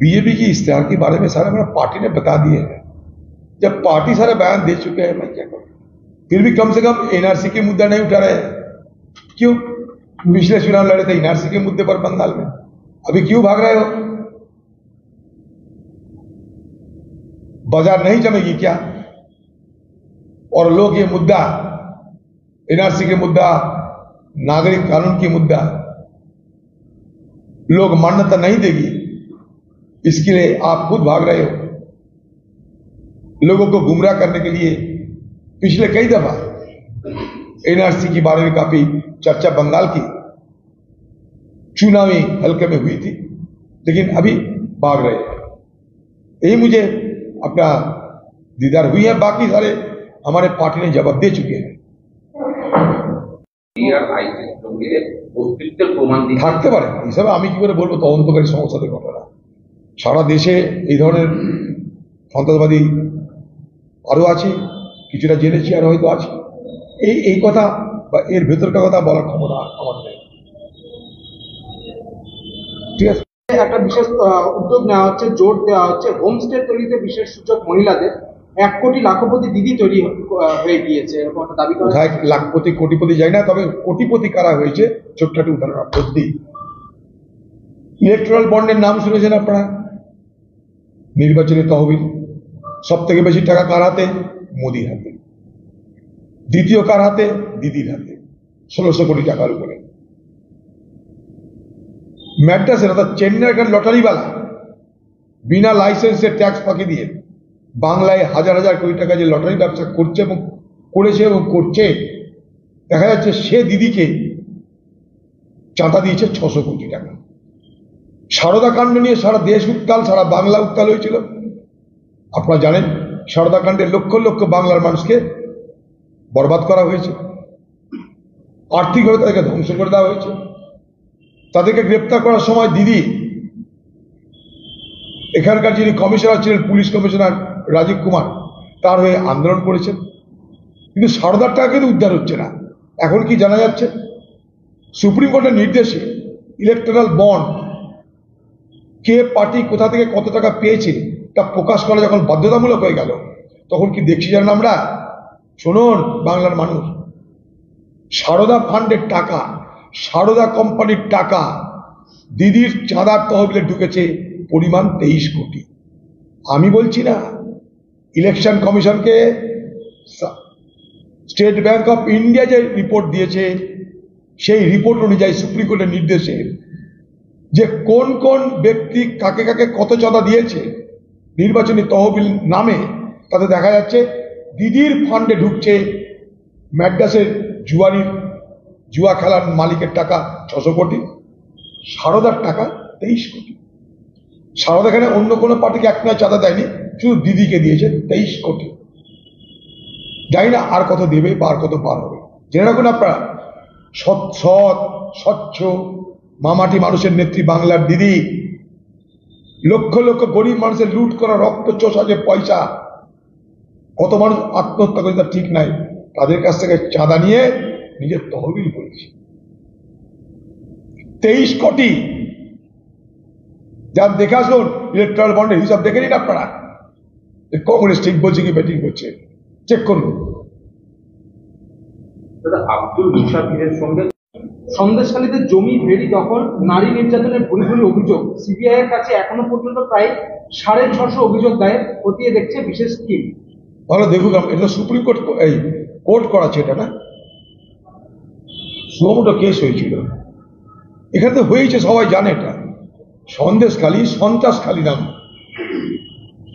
BJP की इश्तेहार के बारे में सारे मेरा पार्टी ने बता दिए हैं। जब पार्टी सारे बयान दे चुके हैं, मैं क्या करूं? फिर भी कम से कम एनआरसी के मुद्दा नहीं उठा रहे हैं। क्यों? पिछले चुनाव लड़े थे एनआरसी के मुद्दे पर बंगाल में, अभी क्यों भाग रहे हो? बाजार नहीं जमेगी क्या? और लोग ये मुद्दा, एनआरसी के मुद्दा, नागरिक कानून की मुद्दा लोग मान्यता नहीं देगी, इसके लिए आप खुद भाग रहे हो लोगों को गुमराह करने के लिए। पिछले कई दफा एनआरसी के बारे में काफी चर्चा बंगाल की चुनावी हल्के में हुई थी, लेकिन अभी भाग रहे हैं। यही मुझे अपना दीदार हुई है, बाकी सारे हमारे पार्टी ने जवाब दे चुके हैं। থাকতে পারে হিসাবে আমি কি করে বলবো তদন্তকারী সংস্থাদের ঘটনা। সারা দেশে এই ধরনের সন্ত্রাসবাদী আরো আছে, কিছুটা জেনেছি আর হয়তো আছে। এই কথা বা এর ভেতরকার কথা বলার ক্ষমতা আমার নেই। ঠিক আছে, একটা বিশেষ উদ্যোগ নেওয়া হচ্ছে, জোর দেওয়া হচ্ছে হোমস্টে তৈরিতে বিশেষ সুযোগ মহিলাদের। 1 কোটি লাখপতি দিদি তৈরি হয়ে গিয়েছে, এরকম একটা দাবি করা। কোথায় লাখপতি কোটিপতি যায় না, তবে কোটিপতি কারা হয়েছে ছোট্ট একটা উদাহরণ আপনাদের দিই। ইলেকট্রাল বন্ডের নাম শুনেছেন আপনারা? নির্বাচনী তহবিল সব থেকে বেশি টাকা কার হাতে? মোদির হাতে। দ্বিতীয় কার হাতে? দিদির হাতে, 1600 কোটি টাকার উপরে। ম্যাড্রাসের অর্থাৎ চেন্নাইকার লটারিওয়ালা বিনা লাইসেন্সে ট্যাক্স ফাঁকি দিয়ে বাংলায় হাজার হাজার কোটি টাকা যে লটারি ব্যবসা করছে এবং করেছে এবং করছে, দেখা যাচ্ছে সে দিদিকে চাঁদা দিয়েছে 600 কোটি টাকা। সারদা কাণ্ড নিয়ে সারা দেশ উত্তাল, সারা বাংলা উত্তাল হয়েছিল। আপনারা জানেন সারদা কাণ্ডে লক্ষ লক্ষ বাংলার মানুষকে বরবাদ করা হয়েছে, আর্থিকভাবে তাদেরকে ধ্বংস করে দেওয়া হয়েছে। তাদেরকে গ্রেপ্তার করার সময় দিদি এখানকার যিনি কমিশনার ছিলেন, পুলিশ কমিশনার রাজীব কুমার, তার হয়ে আন্দোলন করেছেন, কিন্তু সারদার টাকা কিন্তু উদ্ধার হচ্ছে না। এখন কি জানা যাচ্ছে? সুপ্রিম কোর্টের নির্দেশে ইলেকট্রাল বন্ড কে পার্টি কোথা থেকে কত টাকা পেয়েছে তা প্রকাশ করা যখন বাধ্যতামূলক হয়ে গেল, তখন কি দেখছি জানেন আমরা? শুনুন বাংলার মানুষ, সারদা ফান্ডের টাকা, সারদা কোম্পানির টাকা দিদির চাঁদার তহবিলে ঢুকেছে পরিমাণ 23 কোটি। আমি বলছি না, ইলেকশন কমিশনকে স্টেট ব্যাংক অফ ইন্ডিয়া যে রিপোর্ট দিয়েছে, সেই রিপোর্ট অনুযায়ী সুপ্রিম কোর্টের নির্দেশে যে কোন কোন ব্যক্তি কাকে কাকে কত চাঁদা দিয়েছে নির্বাচনী তহবিল নামে, তাতে দেখা যাচ্ছে দিদির ফান্ডে ঢুকছে ম্যাড্রাসের জুয়া খেলার মালিকের টাকা 600 কোটি, সারদার টাকা 23 কোটি। সারদা এখানে অন্য কোনো পার্টিকে এক নয় চাঁদা দেয়নি, শুধু দিদিকে দিয়েছে 23 কোটি। জানি না আর কত দেবে বা আর কত পার হবে। জেনে রাখুন আপনারা, সৎ স্বচ্ছ মামাটি মানুষের নেত্রী বাংলার দিদি লক্ষ লক্ষ গরিব মানুষের লুট করা রক্ত চোষা যে পয়সা, কত মানুষ আত্মহত্যা করে তার ঠিক নাই, তাদের কাছ থেকে চাঁদা নিয়ে নিজের তহবিল করেছে 23 কোটি। যার দেখে আসুন ইলেকট্রাল বন্ডের হিসাব দেখে নিন আপনারা, কংগ্রেস ঠিক বলছে কি ব্যাটিং করছে, চেক করুন। আব্দুল মুসাফিরের সঙ্গে সন্দেশখালীতে জমি ভেড়ি দখল, নারী নির্যাতনের ভুরি ভুরি অভিযোগ, সিবিআই এর কাছে এখনো পর্যন্ত প্রায় 650 অভিযোগ দায়ের, খতিয়ে দেখছে বিশেষ টিম। ভালো দেখুন, এটা সুপ্রিম কোর্ট কোর্ট করাচ্ছে, এটা না সুমোটো কেস হয়েছিল, এখানে তো হয়েছে, সবাই জানে। এটা সন্দেশখালী সন্ত্রাসখালী নাম,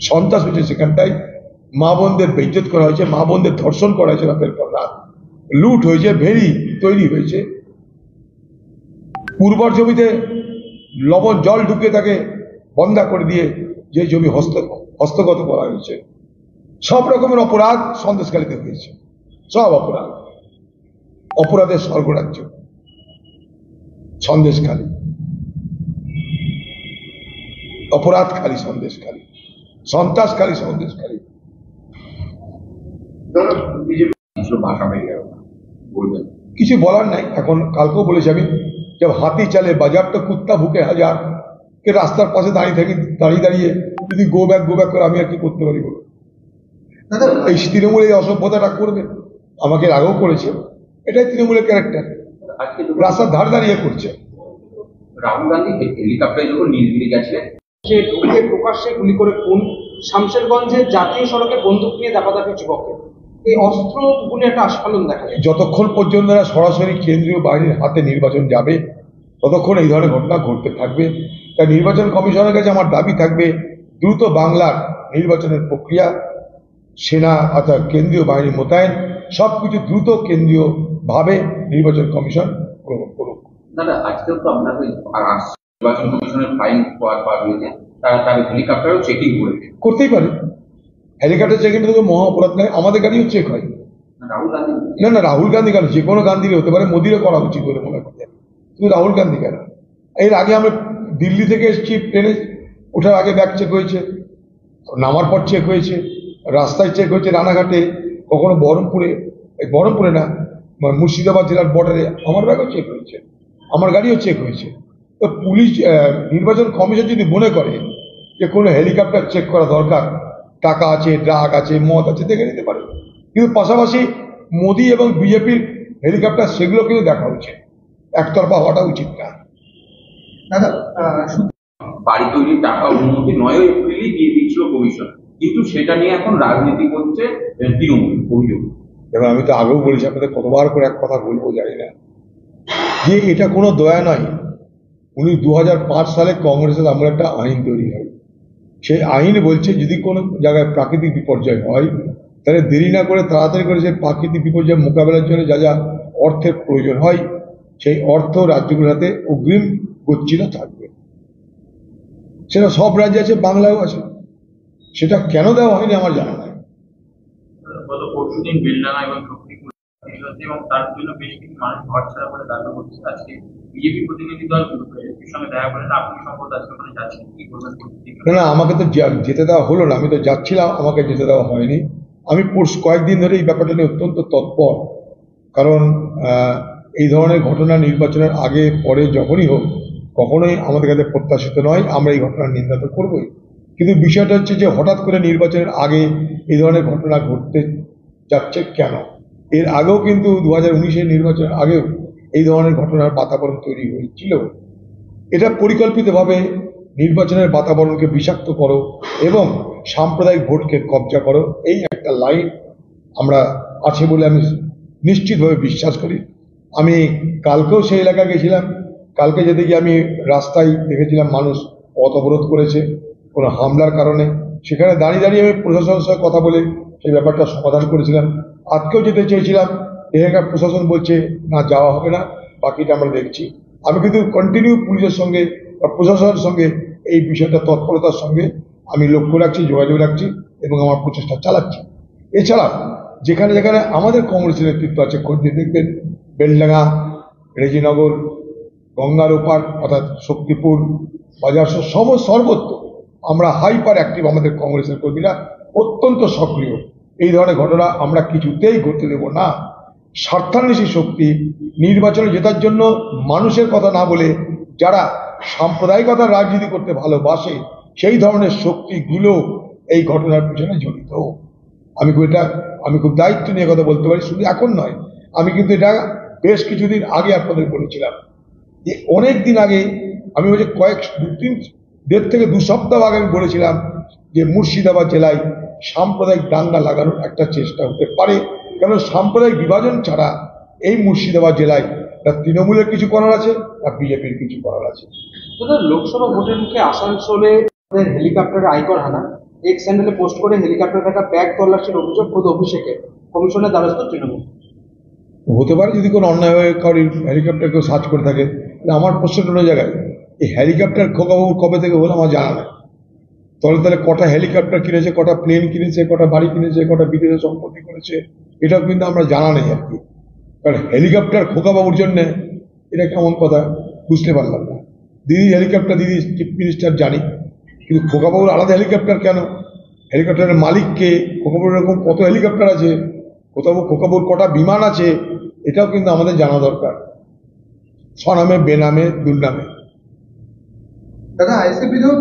সন্ত্রাস হয়েছে সেখানটায়। মা বোনদের বেইজ্জত করা হয়েছে, মা বোনদের ধর্ষণ করা হয়েছে, রাতের পর রাত লুট হয়েছে, ভেড়ি তৈরি হয়েছে, পূর্বর জমিতে লবণ জল ঢুকিয়ে তাকে বন্ধা করে দিয়ে যে জমি হস্তগত করা হয়েছে। সব রকমের অপরাধ সন্দেশখালীতে হয়েছে, সব অপরাধের স্বর্গরাজ্য সন্দেশখালী, অপরাধখালী সন্দেশখালী, সন্ত্রাসখালী সন্দেশখালী। কিছু বলার নাই এখন। কালকেও বলেছি আমি, जब हाथी चले बाजार तो कुत्ता भूखे हजार, রাস্তার পাশে দাঁড়িয়ে দাঁড়িয়ে যদি গো ব্যাক করে আমি আর কি করতে পারি বলো? এই তৃণমূল এই অসভ্যতাটা করবে, আমাকে এর আগেও করেছে, এটাই তৃণমূলের ক্যারেক্টার, রাস্তার ধার দাঁড়িয়ে করছে। রাহুল গান্ধী হেলিকপ্টারে যখন নীলগিরি গেছিলেন, যে ঢুকে প্রকাশ্যে গুলি করে খুন, শামশেরগঞ্জের জাতীয় সড়কে বন্দুক নিয়ে দাপাদাপি যুবকের, এই অস্ত্র বলে একটা আস্ফালন দেখা যায়। যতক্ষণ পর্যন্ত না সরাসরি কেন্দ্রীয় বাহিনীর হাতে নির্বাচন যাবে ততক্ষণ এই ধরনের ঘটনা ঘটতে থাকবে। তাই নির্বাচন কমিশনের কাছে আমার দাবি থাকবে, দ্রুত বাংলার নির্বাচনের প্রক্রিয়া, সেনা অর্থাৎ কেন্দ্রীয় বাহিনী মোতায়েন, সবকিছু দ্রুত কেন্দ্রীয় ভাবে নির্বাচন কমিশন গ্রহণ করুক। দাদা আজকেও তো আপনাদের নির্বাচন কমিশনের ফাইল পাওয়া হয়েছে, তার হেলিকপ্টারও চেকিং করেছে। করতেই পারে, হেলিকপ্টার চেকিং তো মহা অপরাধ নয়, আমাদের গাড়িও চেক হয়। রাহুল গান্ধী না, রাহুল গান্ধী কেন, যে কোনো গান্ধীরই হতে পারে, মোদিরও করা উচিত বলে মনে করি। শুধু রাহুল গান্ধী কেন, এর আগে আমরা দিল্লি থেকে এসেছি, ট্রেনে ওঠার আগে ব্যাগ চেক হয়েছে, নামার পর চেক হয়েছে, রাস্তায় চেক হয়েছে, রানাঘাটে, কখনো বহরমপুরে না, মুর্শিদাবাদ জেলার বর্ডারে আমার ব্যাগও চেক হয়েছে, আমার গাড়িও চেক হয়েছে। তো পুলিশ নির্বাচন কমিশন যদি মনে করে যে কোনো হেলিকপ্টার চেক করা দরকার, টাকা আছে, ড্রাগ আছে, মদ আছে, দেখে নিতে পারে, কিন্তু পাশাপাশি মোদি এবং বিজেপির হেলিকপ্টার সেগুলো কিন্তু দেখা উচিত, একতরফা হওয়াটা উচিত না। দাদা বাড়ি তৈরির টাকা অনুমতি 9 এপ্রিলই দিয়ে দিয়েছিল কমিশন, কিন্তু সেটা নিয়ে এখন রাজনীতি করছে তৃণমূল, অভিযোগ। এবার আমি তো আগেও বলেছি, আপনাদের কতবার করে এক কথা বলবো জানি না, যে এটা কোনো দয়া নয়। 2005 সালে কংগ্রেসের আমলে একটা আইন তৈরি হয়, সেই আইন বলছে যদি কোনো জায়গায় প্রাকৃতিক বিপর্যয় হয় তাহলে দেরি না করে তাড়াতাড়ি করে সেই প্রাকৃতিক বিপর্যয় মোকাবেলার জন্য যা যা অর্থের প্রয়োজন হয় সেই অর্থ রাজ্যগুলোর হাতে অগ্রিম গচ্ছিত থাকবে। সেটা সব রাজ্যে আছে, বাংলায়ও আছে, সেটা কেন দেওয়া হয়নি আমার জানা নাই। গত পরশুদিন বেলডাঙ্গা এবং শক্তিপুর এবং তার জন্য বেশ কিছু মানুষ ঘর ছাড়া বলে দাবি করছে। আজকে বিজেপি প্রতিনিধি দল এর সঙ্গে দেখা করেন, আপনি সম্ভবত আজকে ওখানে যাচ্ছেন, কি করবেন? না, আমাকে তো যেতে দেওয়া হলো না, আমি তো যাচ্ছিলাম, আমাকে যেতে দেওয়া হয়নি। আমি কয়েকদিন ধরে এই ব্যাপারটা নিয়ে অত্যন্ত তৎপর, কারণ এই ধরনের ঘটনা নির্বাচনের আগে পরে যখনই হোক কখনোই আমাদের কাছে প্রত্যাশিত নয়, আমরা এই ঘটনার নিন্দা তো করবোই, কিন্তু বিষয়টা হচ্ছে যে হঠাৎ করে নির্বাচনের আগে এই ধরনের ঘটনা ঘটতে যাচ্ছে কেন? এর আগেও কিন্তু 2019-এর নির্বাচনের আগেও এই ধরনের ঘটনার বাতাবরণ তৈরি হয়েছিল। এটা পরিকল্পিতভাবে নির্বাচনের বাতাবরণকে বিষাক্ত করো এবং সাম্প্রদায়িক ভোটকে কবজা করো, এই একটা লাইন আমরা আছে বলে আমি নিশ্চিতভাবে বিশ্বাস করি। আমি কালকেও সেই এলাকায় গেছিলাম, কালকে যেতে গিয়ে আমি রাস্তায় দেখেছিলাম মানুষ পথ অবরোধ করেছে কোনো হামলার কারণে, সেখানে দাঁড়িয়ে দাঁড়িয়ে আমি প্রশাসনের সঙ্গে কথা বলে সেই ব্যাপারটা সমাধান করেছিলাম। আজকেও যেতে চেয়েছিলাম, এখানকার প্রশাসন বলছে না, যাওয়া হবে না, বাকিটা আমরা দেখছি। আমি কিন্তু কন্টিনিউ পুলিশের সঙ্গে বা প্রশাসনের সঙ্গে এই বিষয়টা তৎপরতার সঙ্গে আমি লক্ষ্য রাখছি, যোগাযোগ রাখছি এবং আমার প্রচেষ্টা চালাচ্ছি। এছাড়া যেখানে যেখানে আমাদের কংগ্রেসের নেতৃত্ব আছে, খোঁজে দেখবেন বেলডাঙ্গা, রেজিনগর, গঙ্গার ওপার অর্থাৎ শক্তিপুর, বাজার সর্বত্র আমরা হাইপার অ্যাক্টিভ, আমাদের কংগ্রেসের কর্মীরা অত্যন্ত সক্রিয়। এই ধরনের ঘটনা আমরা কিছুতেই ঘটতে দেব না। স্বার্থান্বেষী শক্তি নির্বাচনে জেতার জন্য মানুষের কথা না বলে যারা সাম্প্রদায়িকতার রাজনীতি করতে ভালোবাসে সেই ধরনের শক্তিগুলো এই ঘটনার পিছনে জড়িত। আমি খুব দায়িত্ব নিয়ে কথা বলতে পারি, শুধু এখন নয়, আমি কিন্তু এটা বেশ কিছুদিন আগে আপনাদের বলেছিলাম যে অনেক দিন আগে, আমি বলছি দেড় থেকে 2 সপ্তাহ আগে আমি বলেছিলাম যে মুর্শিদাবাদ জেলায় সাম্প্রদায়িক দাঙ্গা লাগানোর একটা চেষ্টা হতে পারে, কারণ সাম্প্রদায়িক বিভাজন ছাড়া এই মুর্শিদাবাদ জেলায় না তৃণমূলের কিছু করার আছে না বিজেপির কিছু করার আছে। লোকসভা ভোটের মুখে আসানসোলে হেলিকপ্টারে আয়কর হানা, এক স্যান্ডেলে পোস্ট করে হেলিকপ্টারে থাকা ব্যাগ তল্লাশির অভিযোগ খোদ অভিষেকে কমিশনের দ্বারস্থ তৃণমূল। হতে পারে যদি কোনো অন্যায় হয়ে কারোর হেলিকপ্টার কেউ সার্চ করে থাকে, আমার প্রশ্নটা অন্য জায়গায়, এই হেলিকপ্টার খোকাবাবু কবে থেকে হলো আমার জানা নেই। তাহলে কটা হেলিকপ্টার কিনেছে, কটা প্লেন কিনেছে, কটা বাড়ি কিনেছে, কটা বিদেশে সম্পত্তি করেছে, এটাও কিন্তু আমরা জানা নেই আর কি। কারণ হেলিকপ্টার খোকাবাবুর জন্য এটা কেমন কথা বুঝতে পারলাম না। দিদি হেলিকপ্টার, দিদি চিফ মিনিস্টার জানি, কিন্তু খোকাবাবুর আলাদা হেলিকপ্টার কেন? হেলিকপ্টারের মালিককে, খোকাবাবুর এরকম কত হেলিকপ্টার আছে, খোকাবাবুর কটা বিমান আছে, এটাও কিন্তু আমাদের জানা দরকার, স্বনামে বেনামে দুর্নামে। দাদা আইএসএফ বিধায়ক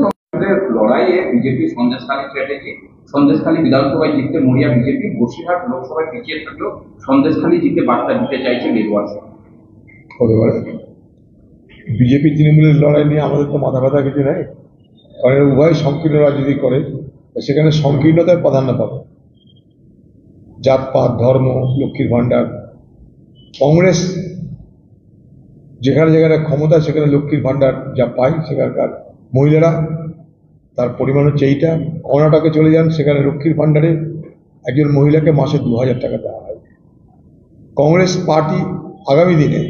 লড়াইয়ে বিজেপি সন্দেশখালী স্ট্র্যাটেজি, সন্দেশখালী বিধানসভায় জিততে মরিয়া বিজেপি, বসিরহাট লোকসভায় পিছিয়ে থাকলেও সন্দেশখালী জিতে বার্তা দিতে চাইছে গেরুয়াছে। হতে পারে বিজেপি তৃণমূলের লড়াই নিয়ে আমাদের তো মাথা ব্যথা কিছু নেই, কারণ উভয় সংকীর্ণ রাজনীতি করে, সেখানে সংকীর্ণতায় প্রাধান্য পাবে। জাতপাত, ধর্ম, লক্ষ্মীর ভাণ্ডার। কংগ্রেস যেখানে যেখানে ক্ষমতা সেখানে লক্ষ্মীর ভাণ্ডার যা পায়, সেখানকার মহিলারা তার পরিমাণ হচ্ছে এইটা। কর্ণাটকে চলে যান, সেখানে লক্ষ্মীর ভাণ্ডারে একজন মহিলাকে মাসে 2000 টাকা দেওয়া হয়। কংগ্রেস পার্টি আগামী দিনে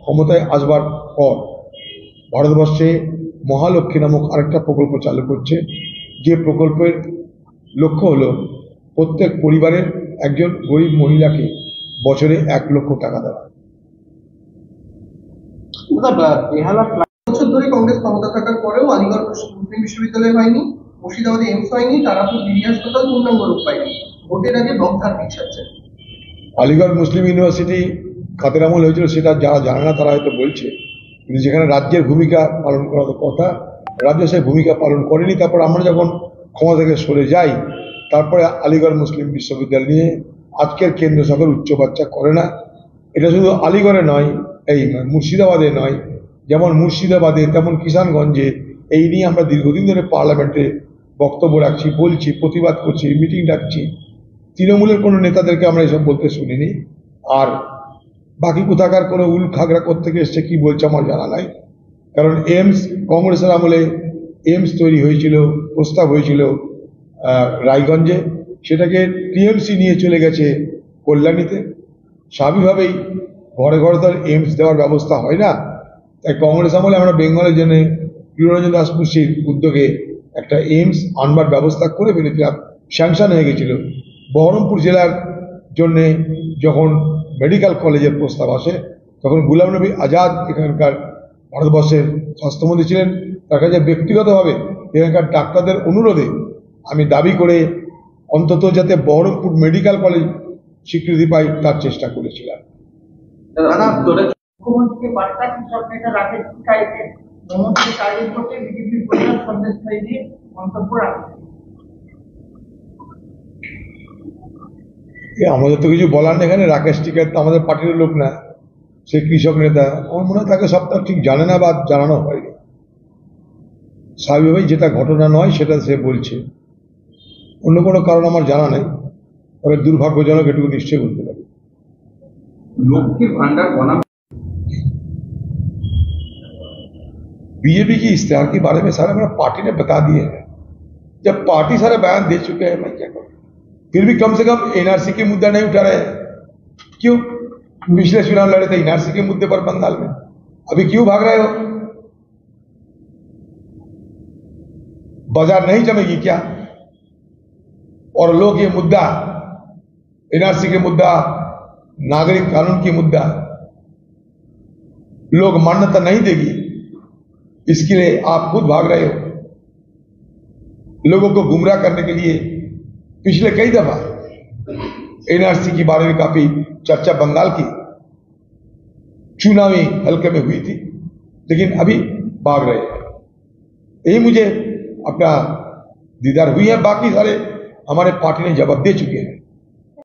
ক্ষমতায় আসবার পর ভারতবর্ষে মহালক্ষ্মী নামক আরেকটা প্রকল্প চালু করছে, যে প্রকল্পের লক্ষ্য হলো প্রত্যেক পরিবারের একজন গরিব মহিলাকে বছরে 1 লক্ষ টাকা দেওয়া। বেহালা বছর ধরে কংগ্রেস ক্ষমতা থাকার পরেও আলিগড় মুসলিম বিশ্ববিদ্যালয় হয়নি, মুর্শিদাবাদে এইমস হয়নি, তারাপুর দিদি হাসপাতাল পূর্ণাঙ্গ রূপ পায়নি। ভোটের আগে বক্তার পিছাচ্ছে। আলিগড় মুসলিম ইউনিভার্সিটি কাদের আমল হয়েছিল সেটা যারা জানে না তারা হয়তো বলছে, কিন্তু যেখানে রাজ্যের ভূমিকা পালন করার কথা, রাজ্য সেই ভূমিকা পালন করেনি। তারপর আমরা যখন ক্ষমতা থেকে সরে যাই, তারপরে আলিগড় মুসলিম বিশ্ববিদ্যালয় নিয়ে আজকের কেন্দ্র সরকার উচ্চবাচ্চা করে না। এটা শুধু আলিগড়ে নয়, এই মুর্শিদাবাদে নয়, যেমন মুর্শিদাবাদে তেমন কিষানগঞ্জে এই নিয়ে আমরা দীর্ঘদিন ধরে পার্লামেন্টে বক্তব্য রাখছি, বলছি, প্রতিবাদ করছি, মিটিং ডাকছি। তৃণমূলের কোনো নেতাদেরকে আমরা এসব বলতে শুনিনি। আর বাকি কোথাকার কোনো উল খাগড়া কোত্থেকে এসছে কি বলছে আমার জানা নাই, কারণ এইমস কংগ্রেসের আমলে এইমস তৈরি হয়েছিল, প্রস্তাব হয়েছিল রায়গঞ্জে, সেটাকে টিএমসি নিয়ে চলে গেছে কল্যাণীতে। স্বাভাবিকভাবেই ঘরে ঘরে তো এইমস দেওয়ার ব্যবস্থা হয় না, তাই কংগ্রেস আমলে আমরা বেঙ্গলের জন্য প্রিয়রঞ্জন দাসপুষির উদ্যোগে একটা এইমস আনবার ব্যবস্থা করে ফেলেছিলাম, স্যাংশন হয়ে গেছিল। বহরমপুর জেলার জন্যে যখন মেডিকেল কলেজের প্রস্তাব আসে, তখন গুলাম নবী আজাদ এখানকার ভারতবর্ষের স্বাস্থ্যমন্ত্রী ছিলেন, তার কাছে ব্যক্তিগতভাবে এখানকার ডাক্তারদের অনুরোধে আমি দাবি করে অন্তত যাতে বহরমপুর মেডিকেল কলেজ স্বীকৃতি পাই তার চেষ্টা করেছিলাম। মুখ্যমন্ত্রীকে বার্তা কৃষক নেতা রাকেশ টিকাইতে মমতাকে টার্গেট করতে বিজেপির প্রচার সন্দেশখালী নিয়ে মন্তব্য রাখছে। আমাদের তো কিছু বলার নেই এখানে। রাকেশ টিকাইত তো আমাদের পার্টির লোক না, সে কৃষক নেতা। আমার মনে হয় তাকে সবটা ঠিক জানে না বা জানানো হয়নি। স্বাভাবিকভাবেই যেটা ঘটনা নয় সেটা সে বলছে, অন্য কোনো কারণ আমার জানা নেই। তবে দুর্ভাগ্যজনক, এটুকু নিশ্চয়ই বলতে পারি। লক্ষ্মীর ভান্ডার বনাম बीजेपी की इश्तेहार के बारे में सारे मेरा पार्टी ने बता दिए हैं। जब पार्टी सारे बयान दे चुके हैं, मैं क्या करूं? फिर भी कम से कम एनआरसी के मुद्दा नहीं उठा रहे हैं। क्यों? पिछले चुनाव लड़े थे एनआरसी के मुद्दे पर बंगाल में, अभी क्यों भाग रहे हो? बाजार नहीं जमेगी क्या? और लोग ये मुद्दा, एनआरसी के मुद्दा, नागरिक कानून की मुद्दा लोग मान्यता नहीं देगी, इसके लिए आप खुद भाग रहे हो। लोगों को गुमराह करने के लिए पिछले कई दफा एनआरसी के बारे में काफी चर्चा बंगाल की चुनावी हल्के में हुई थी, लेकिन अभी भाग रहे हैं। यही मुझे अपना दीदार हुई है, बाकी सारे हमारे पार्टी ने जवाब दे चुके हैं।